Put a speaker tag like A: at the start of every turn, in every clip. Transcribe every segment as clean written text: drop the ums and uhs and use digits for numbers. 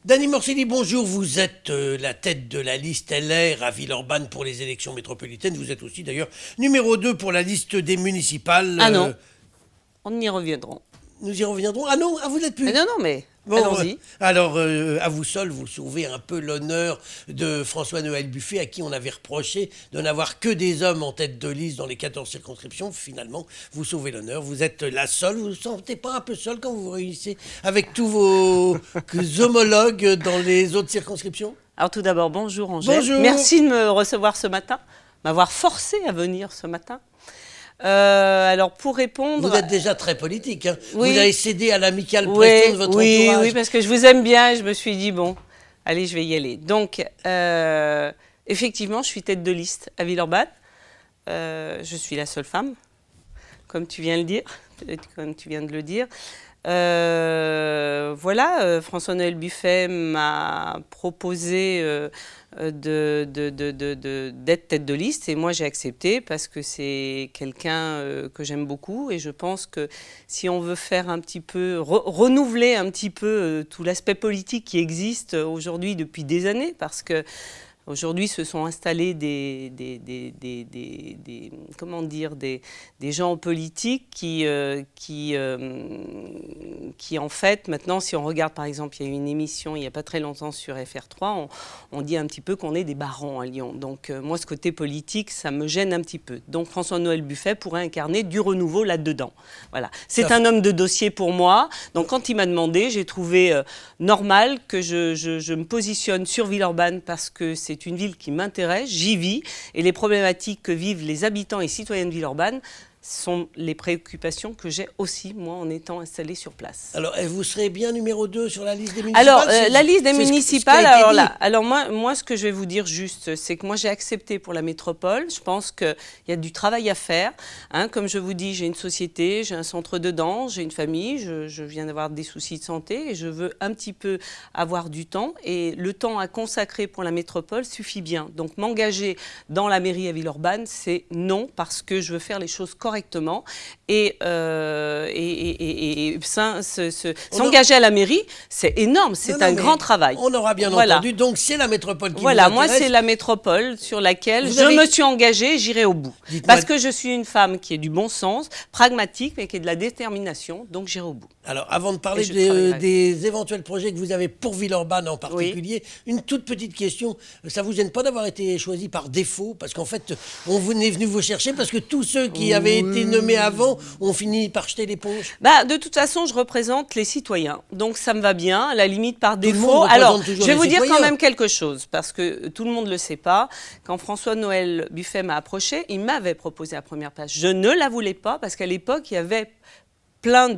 A: Dany Morcelli, bonjour. Vous êtes la tête de la liste LR à Villeurbanne pour les élections métropolitaines. Vous êtes aussi d'ailleurs numéro 2 pour la liste des municipales.
B: Ah non, on y reviendra.
A: Nous y reviendrons. Ah non, vous n'êtes plus.
B: Ah non, mais
A: Bon,
B: allons-y.
A: alors, à vous seul, vous sauvez un peu l'honneur de François-Noël Buffet, à qui on avait reproché de n'avoir que des hommes en tête de liste dans les 14 circonscriptions. Finalement, vous sauvez l'honneur. Vous êtes la seule. Vous ne vous sentez pas un peu seul quand vous vous réunissez avec tous vos homologues dans les autres circonscriptions?
B: Alors tout d'abord, bonjour Angèle.
A: Bonjour.
B: Merci de me recevoir ce matin, m'avoir forcé à venir ce matin. Alors pour répondre...
A: Vous êtes déjà très politique. Hein.
B: Oui.
A: Vous avez cédé à l'amicale pression de votre entourage.
B: Oui, parce que je vous aime bien et je me suis dit, bon, allez, je vais y aller. Donc, effectivement, je suis tête de liste à Villeurbanne. Je suis la seule femme, comme tu viens de le dire. Voilà, François-Noël Buffet m'a proposé d'être tête de liste et moi j'ai accepté parce que c'est quelqu'un que j'aime beaucoup et je pense que si on veut faire un petit peu, renouveler un petit peu tout l'aspect politique qui existe aujourd'hui depuis des années, parce que aujourd'hui, se sont installés des gens politiques qui en fait, maintenant, si on regarde, par exemple, il y a eu une émission il n'y a pas très longtemps sur FR3, on dit un petit peu qu'on est des barons à Lyon. Donc, moi, ce côté politique, ça me gêne un petit peu. Donc, François-Noël Buffet pourrait incarner du renouveau là-dedans. Voilà. C'est un homme de dossier pour moi. Donc, quand il m'a demandé, j'ai trouvé normal que je me positionne sur Villeurbanne parce que c'est une ville qui m'intéresse, j'y vis, et les problématiques que vivent les habitants et citoyens de Villeurbanne sont les préoccupations que j'ai aussi, moi, en étant installée sur place.
A: Alors, vous serez bien numéro 2 sur la liste des municipales?
B: Alors, la liste des municipales, alors moi, ce que je vais vous dire juste, c'est que moi, j'ai accepté pour la métropole. Je pense qu'il y a du travail à faire. Hein. Comme je vous dis, j'ai une société, j'ai un centre de danse, j'ai une famille, je viens d'avoir des soucis de santé et je veux un petit peu avoir du temps. Et le temps à consacrer pour la métropole suffit bien. Donc, m'engager dans la mairie à Villeurbanne, c'est non, parce que je veux faire les choses correctement et s'engager à la mairie, c'est énorme, c'est un grand travail.
A: On aura bien entendu, donc c'est la métropole qui vous intéresse.
B: Moi c'est la métropole sur laquelle je me suis engagée, j'irai au bout. Parce que je suis une femme qui est du bon sens, pragmatique, mais qui est de la détermination, donc j'irai au bout.
A: Alors avant de parler des éventuels projets que vous avez pour Villeurbanne en particulier, une toute petite question, ça vous gêne pas d'avoir été choisi par défaut? Parce qu'en fait, on est venu vous chercher parce que tous ceux qui avaient été nommés avant ont fini par jeter l'éponge.
B: De toute façon, je représente les citoyens, donc ça me va bien, à la limite par défaut. Alors, je vais vous dire quand même quelque chose, parce que tout le monde ne le sait pas. Quand François-Noël Buffet m'a approché, il m'avait proposé la première place. Je ne la voulais pas, parce qu'à l'époque, il y avait plein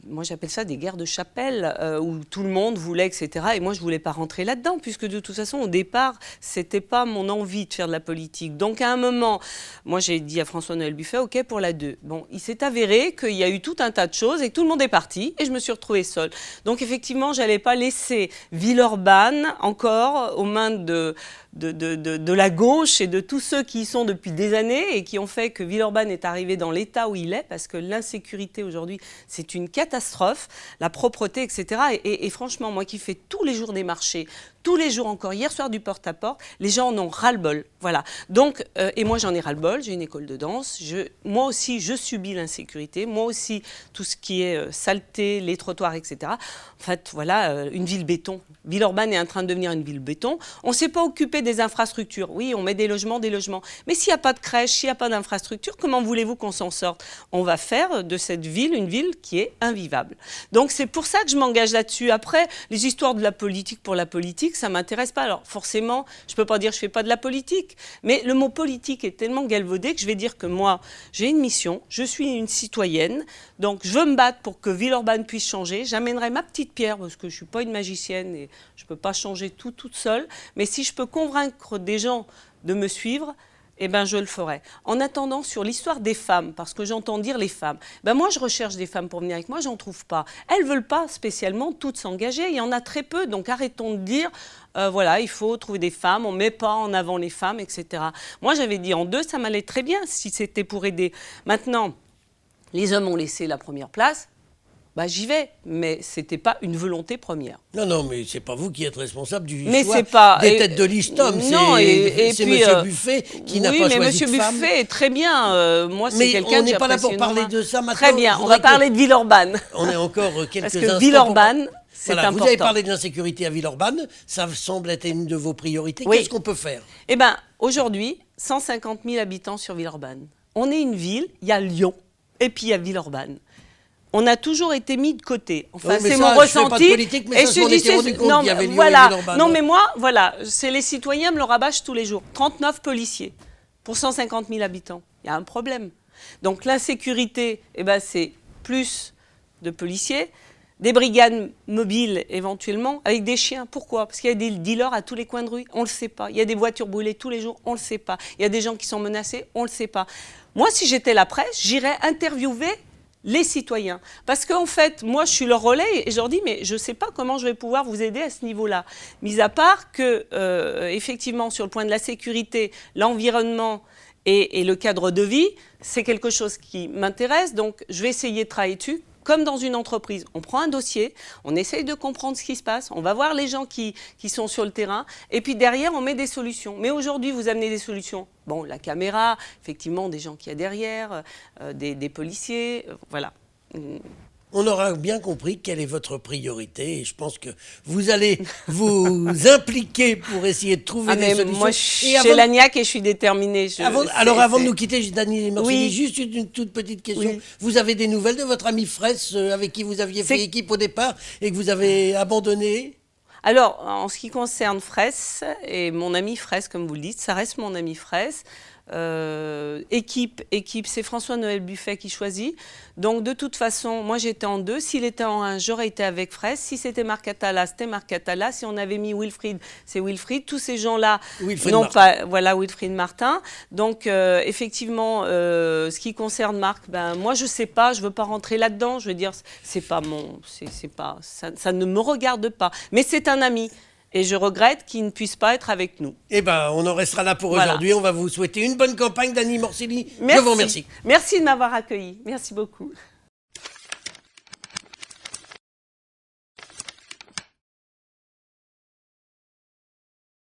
B: moi j'appelle ça des guerres de chapelle, où tout le monde voulait, etc. Et moi je ne voulais pas rentrer là-dedans, puisque de toute façon au départ, ce n'était pas mon envie de faire de la politique. Donc à un moment, moi j'ai dit à François-Noël Buffet, ok pour la 2. Bon, il s'est avéré qu'il y a eu tout un tas de choses et que tout le monde est parti, et je me suis retrouvée seule. Donc effectivement, je n'allais pas laisser Villeurbanne encore aux mains de la gauche et de tous ceux qui y sont depuis des années et qui ont fait que Villeurbanne est arrivé dans l'état où il est, parce que l'insécurité aujourd'hui, c'est une catastrophe, la propreté, etc. Et franchement, moi qui fais tous les jours des marchés, tous les jours encore, hier soir du porte-à-porte, les gens en ont ras-le-bol. Voilà. Donc, et moi j'en ai ras-le-bol, j'ai une école de danse, moi aussi je subis l'insécurité, moi aussi tout ce qui est saleté, les trottoirs, etc. En fait, voilà, une ville béton. Villeurbanne est en train de devenir une ville béton. On ne s'est pas occupé des infrastructures. Oui, on met des logements. Mais s'il n'y a pas de crèche, s'il n'y a pas d'infrastructure, comment voulez-vous qu'on s'en sorte? On va faire de cette ville une ville qui est invivable. Donc c'est pour ça que je m'engage là-dessus. Après, les histoires de la politique pour la politique, ça ne m'intéresse pas. Alors forcément, je ne peux pas dire que je ne fais pas de la politique. Mais le mot politique est tellement galvaudé que je vais dire que moi, j'ai une mission, je suis une citoyenne, donc je veux me battre pour que Villeurbanne puisse changer. J'amènerai ma petite pierre, parce que je ne suis pas une magicienne et je ne peux pas changer tout toute seule. Mais si je peux convaincre des gens de me suivre, eh ben, je le ferai. En attendant, sur l'histoire des femmes, parce que j'entends dire les femmes, moi je recherche des femmes pour venir avec moi, j'en trouve pas. Elles ne veulent pas spécialement toutes s'engager, il y en a très peu, donc arrêtons de dire, voilà, il faut trouver des femmes, on ne met pas en avant les femmes, etc. Moi j'avais dit en 2, ça m'allait très bien si c'était pour aider. Maintenant, les hommes ont laissé la première place. bah, j'y vais. Mais ce n'était pas une volonté première.
A: Non, non, mais c'est pas vous qui êtes responsable du
B: mais
A: choix
B: c'est pas,
A: des têtes de liste hommes. C'est M. Buffet qui n'a pas choisi de femme.
B: Oui, mais M. Buffet est très bien. Moi, c'est quelqu'un que
A: on n'est pas là pour parler de ça maintenant.
B: Très bien, on va parler de Villeurbanne.
A: On est encore quelques
B: Parce que
A: instants.
B: Villeurbanne, c'est important.
A: Vous avez parlé de l'insécurité à Villeurbanne. Ça semble être une de vos priorités.
B: Oui.
A: Qu'est-ce qu'on peut faire?
B: Eh bien, aujourd'hui, 150 000 habitants sur Villeurbanne. On est une ville, il y a Lyon, et puis il y a Villeurbanne. On a toujours été mis de côté. Enfin,
A: oui,
B: c'est mon ressenti.
A: Je fais pas de politique, mais ça, on s'était rendu compte qu'il y avait Lyon et Villeurbanne.
B: Non, mais moi, voilà, c'est les citoyens me le rabâchent tous les jours. 39 policiers pour 150 000 habitants. Il y a un problème. Donc l'insécurité, eh ben, c'est plus de policiers, des brigades mobiles éventuellement, avec des chiens. Pourquoi? Parce qu'il y a des dealers à tous les coins de rue, on ne le sait pas. Il y a des voitures brûlées tous les jours, on ne le sait pas. Il y a des gens qui sont menacés, on ne le sait pas. Moi, si j'étais la presse, j'irais interviewer les citoyens. Parce qu'en fait, moi, je suis leur relais et je leur dis, mais je ne sais pas comment je vais pouvoir vous aider à ce niveau-là. Mis à part que, effectivement, sur le point de la sécurité, l'environnement et le cadre de vie, c'est quelque chose qui m'intéresse. Donc, je vais essayer de travailler dessus. Comme dans une entreprise, on prend un dossier, on essaye de comprendre ce qui se passe, on va voir les gens qui sont sur le terrain, et puis derrière, on met des solutions. Mais aujourd'hui, vous amenez des solutions. Bon, la caméra, effectivement, des gens qu'il y a derrière, des policiers, voilà.
A: On aura bien compris quelle est votre priorité et je pense que vous allez vous impliquer pour essayer de trouver des solutions.
B: Moi, je suis chez Lagnac et je suis déterminée.
A: Avant de nous quitter, Dany Morsilli,
B: oui.
A: juste une toute petite question.
B: Oui.
A: Vous avez des nouvelles de votre ami Fraisse avec qui vous aviez fait équipe au départ et que vous avez abandonné?
B: Alors, en ce qui concerne Fraisse, et mon ami Fraisse, comme vous le dites, ça reste mon ami Fraisse. Équipe, c'est François-Noël Buffet qui choisit. Donc, de toute façon, moi, j'étais en 2. S'il était en 1, j'aurais été avec Fraisse. Si c'était Marc Attala, c'était Marc Attala. Si on avait mis Wilfried, c'est Wilfried. Tous ces gens-là n'ont pas... Voilà, Wilfried Martin. Donc, effectivement, ce qui concerne Marc, ben, moi, je ne sais pas. Je ne veux pas rentrer là-dedans. Je veux dire, c'est pas mon... ça ne me regarde pas. Mais c'est un ami. Et je regrette qu'il ne puisse pas être avec nous.
A: Eh bien, on en restera là pour aujourd'hui. On va vous souhaiter une bonne campagne, Dany Morsilli.
B: Merci.
A: Je vous remercie.
B: Merci de m'avoir accueilli. Merci beaucoup.